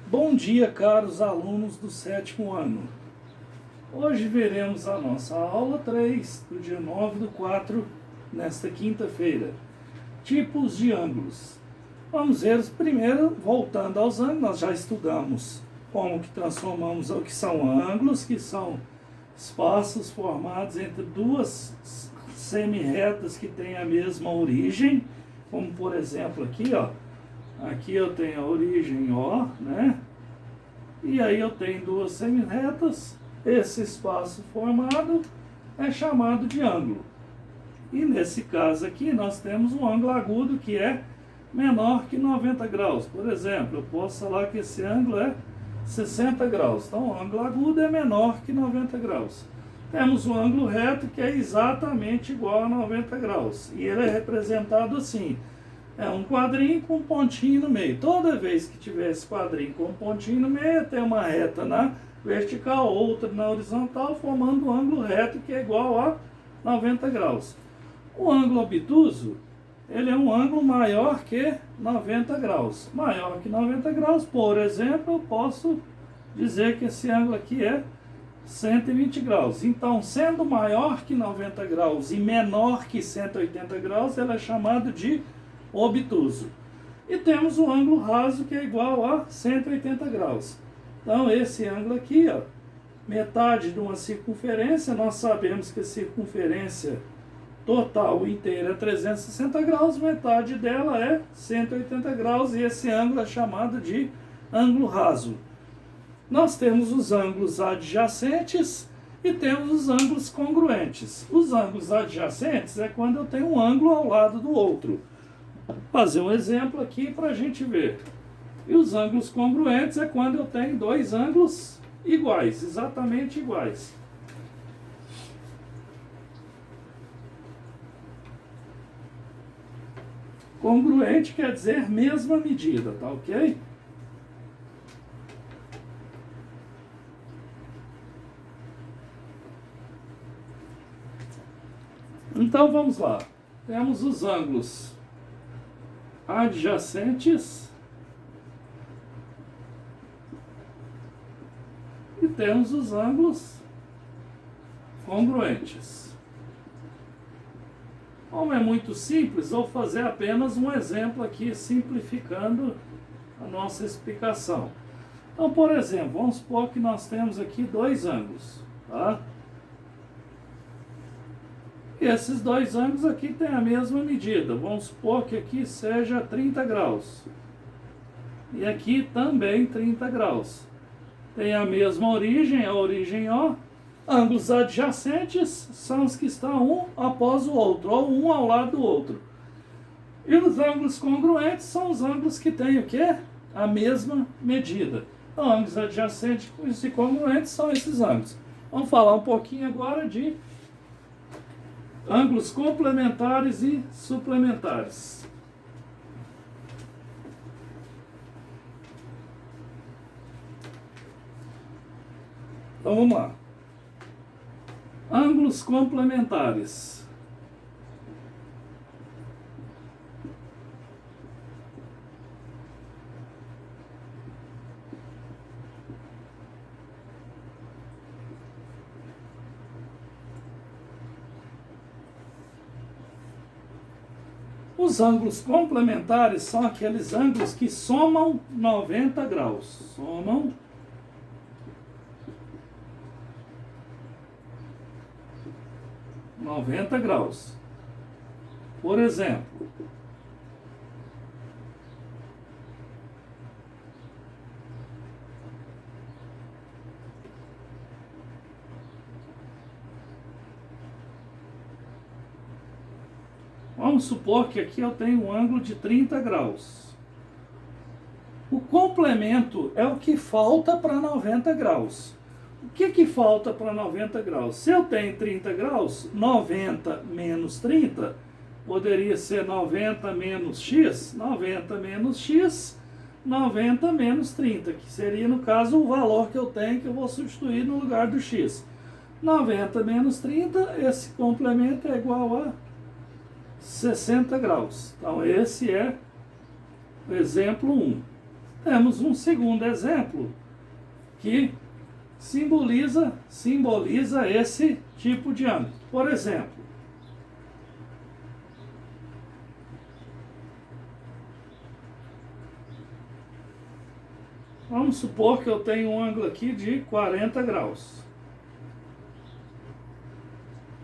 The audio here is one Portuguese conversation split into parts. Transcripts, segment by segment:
Bom dia, caros alunos do sétimo ano. Hoje veremos a nossa aula 3 do dia 9/4, nesta quinta-feira. Tipos de ângulos. Vamos ver primeiro, voltando aos ângulos, nós já estudamos como que transformamos o que são ângulos, que são espaços formados entre duas semi-retas que têm a mesma origem, como por exemplo aqui, ó. Aqui eu tenho a origem O, né? E aí eu tenho duas semi-retas. Esse espaço formado é chamado de ângulo. E nesse caso aqui nós temos um ângulo agudo que é menor que 90 graus. Por exemplo, eu posso falar que esse ângulo é 60 graus. Então o ângulo agudo é menor que 90 graus. Temos o ângulo reto que é exatamente igual a 90 graus. E ele é representado assim. É um quadrinho com um pontinho no meio. Toda vez que tiver esse quadrinho com um pontinho no meio, tem uma reta na vertical, outra na horizontal, formando um ângulo reto que é igual a 90 graus. O ângulo obtuso, ele é um ângulo maior que 90 graus. Maior que 90 graus, por exemplo, eu posso dizer que esse ângulo aqui é 120 graus. Então, sendo maior que 90 graus e menor que 180 graus, ele é chamado de obtuso. E temos o ângulo raso que é igual a 180 graus. Então esse ângulo aqui, ó, metade de uma circunferência, nós sabemos que a circunferência total inteira é 360 graus, metade dela é 180 graus e esse ângulo é chamado de ângulo raso. Nós temos os ângulos adjacentes e temos os ângulos congruentes. Os ângulos adjacentes é quando eu tenho um ângulo ao lado do outro. Vou fazer um exemplo aqui para a gente ver. E os ângulos congruentes é quando eu tenho dois ângulos iguais, exatamente iguais. Congruente quer dizer mesma medida, tá ok? Então vamos lá. Temos os ângulos adjacentes e temos os ângulos congruentes. Como é muito simples, vou fazer apenas um exemplo aqui, simplificando a nossa explicação. Então, por exemplo, vamos supor que nós temos aqui dois ângulos, tá? E esses dois ângulos aqui têm a mesma medida. Vamos supor que aqui seja 30 graus. E aqui também 30 graus. Tem a mesma origem, a origem O. Ângulos adjacentes são os que estão um após o outro, ou um ao lado do outro. E os ângulos congruentes são os ângulos que têm o quê? A mesma medida. Então, ângulos adjacentes e congruentes são esses ângulos. Vamos falar um pouquinho agora de ângulos complementares e suplementares. Então vamos lá. Ângulos complementares. Os ângulos complementares são aqueles ângulos que somam 90 graus. Somam 90 graus. Por exemplo, vamos supor que aqui eu tenho um ângulo de 30 graus. O complemento é o que falta para 90 graus. O que falta para 90 graus? Se eu tenho 30 graus, 90 menos 30 poderia ser 90 menos x, 90 menos x, 90 menos 30, que seria, no caso, o valor que eu tenho, que eu vou substituir no lugar do x. 90 menos 30, esse complemento é igual a 60 graus. Então, esse é o exemplo 1. temos um segundo exemplo que simboliza esse tipo de ângulo. Por exemplo, vamos supor que eu tenho um ângulo aqui de 40 graus.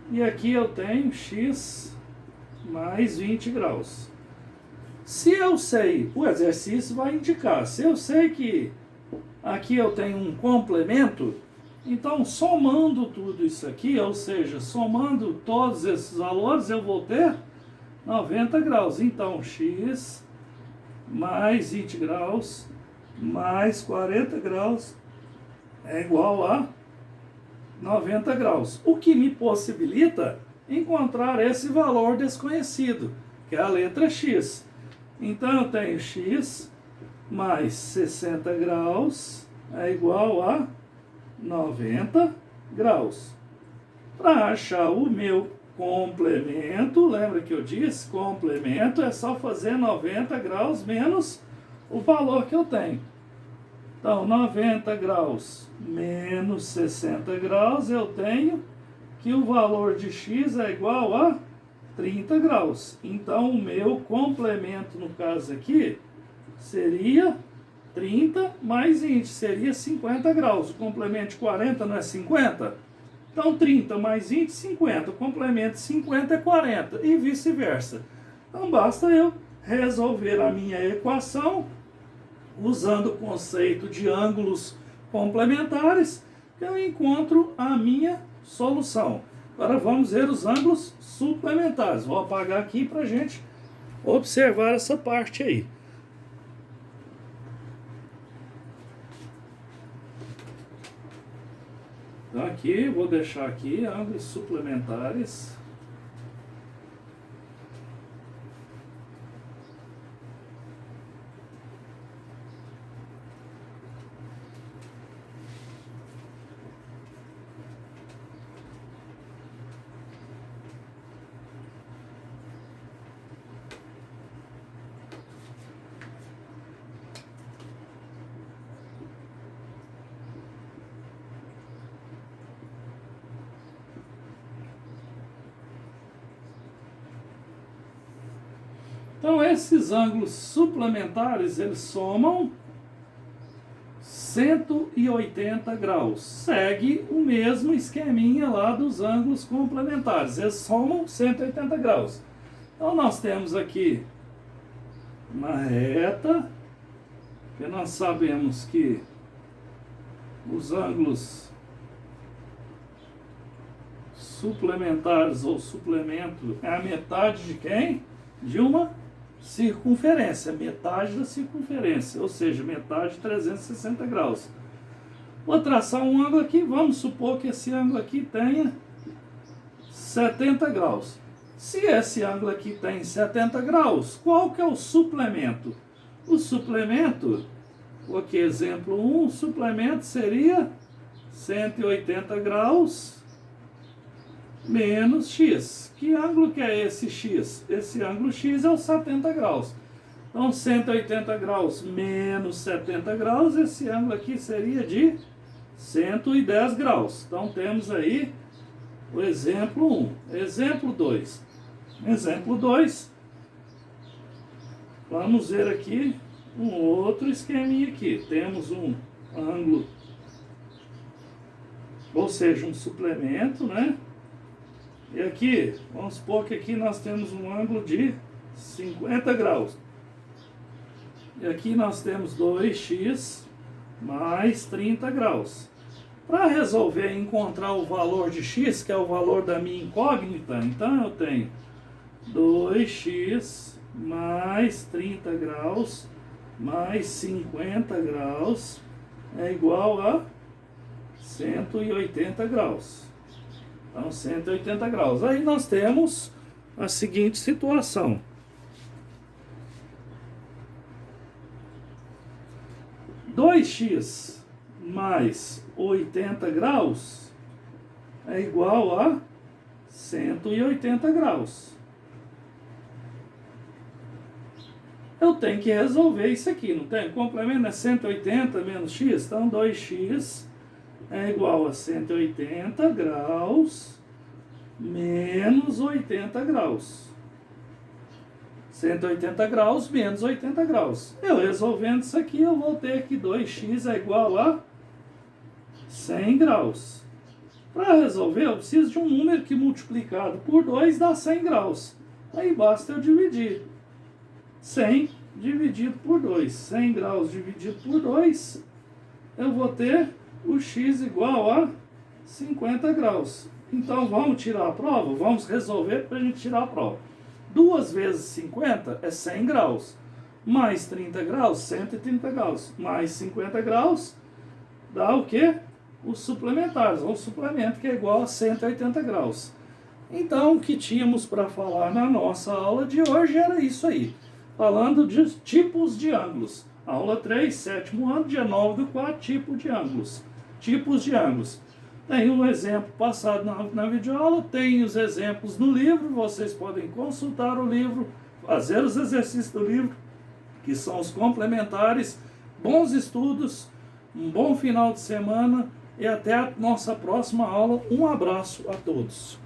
E aqui eu tenho x mais 20 graus. Se eu sei, o exercício vai indicar, se eu sei que aqui eu tenho um complemento, então somando tudo isso aqui, ou seja, somando todos esses valores, eu vou ter 90 graus. Então, x mais 20 graus mais 40 graus é igual a 90 graus. O que me possibilita encontrar esse valor desconhecido, que é a letra x. Então, eu tenho x mais 60 graus é igual a 90 graus. Para achar o meu complemento, lembra que eu disse? Complemento é só fazer 90 graus menos o valor que eu tenho. Então, 90 graus menos 60 graus, eu tenho que o valor de x é igual a 30 graus. Então, o meu complemento, no caso aqui, seria 30 mais 20, seria 50 graus. O complemento de 40 não é 50? Então, 30 mais 20, 50. O complemento de 50 é 40 e vice-versa. Então, basta eu resolver a minha equação usando o conceito de ângulos complementares, que eu encontro a minha solução. Agora vamos ver os ângulos suplementares. Vou apagar aqui para a gente observar essa parte aí. Então aqui, vou deixar aqui ângulos suplementares. Então, esses ângulos suplementares, eles somam 180 graus. Segue o mesmo esqueminha lá dos ângulos complementares. Eles somam 180 graus. Então, nós temos aqui uma reta, que nós sabemos que os ângulos suplementares ou suplemento é a metade de quem? De uma circunferência, metade da circunferência, ou seja, metade de 360 graus. Vou traçar um ângulo aqui, vamos supor que esse ângulo aqui tenha 70 graus. Se esse ângulo aqui tem 70 graus, qual que é o suplemento? O suplemento, aqui exemplo 1, o suplemento seria 180 graus menos x. Que ângulo que é esse x? Esse ângulo x é o 70 graus. Então, 180 graus menos 70 graus, esse ângulo aqui seria de 110 graus. Então, temos aí o exemplo 1. Exemplo 2. Exemplo 2. Vamos ver aqui um outro esqueminha aqui. Temos um ângulo, ou seja, um suplemento, né? E aqui, vamos supor que aqui nós temos um ângulo de 50 graus. E aqui nós temos 2x mais 30 graus. Para resolver encontrar o valor de x, que é o valor da minha incógnita, então eu tenho 2x mais 30 graus mais 50 graus é igual a 180 graus. Então, 180 graus. Aí nós temos a seguinte situação. Dois x mais 80 graus é igual a 180 graus. eu tenho que resolver isso aqui, não tem? O complemento é 180 menos x, então 2x é igual a 180 graus menos 80 graus. 180 graus menos 80 graus. Eu resolvendo isso aqui, eu vou ter que 2x é igual a 100 graus. Para resolver, eu preciso de um número que multiplicado por 2 dá 100 graus. Aí basta eu dividir. 100 dividido por 2. 100 graus dividido por 2, eu vou ter o x igual a 50 graus. Então vamos tirar a prova? Vamos resolver para a gente tirar a prova. 2 vezes 50 é 100 graus. Mais 30 graus, 130 graus. Mais 50 graus dá o quê? Os suplementares, ou suplemento, que é igual a 180 graus. Então, o que tínhamos para falar na nossa aula de hoje era isso aí. Falando de tipos de ângulos. Aula 3, sétimo ano, dia 9 do 4, tipo de ângulos. Tipos de ângulos. Tem um exemplo passado na videoaula, tem os exemplos no livro, vocês podem consultar o livro, fazer os exercícios do livro, que são os complementares. Bons estudos, um bom final de semana e até a nossa próxima aula. Um abraço a todos.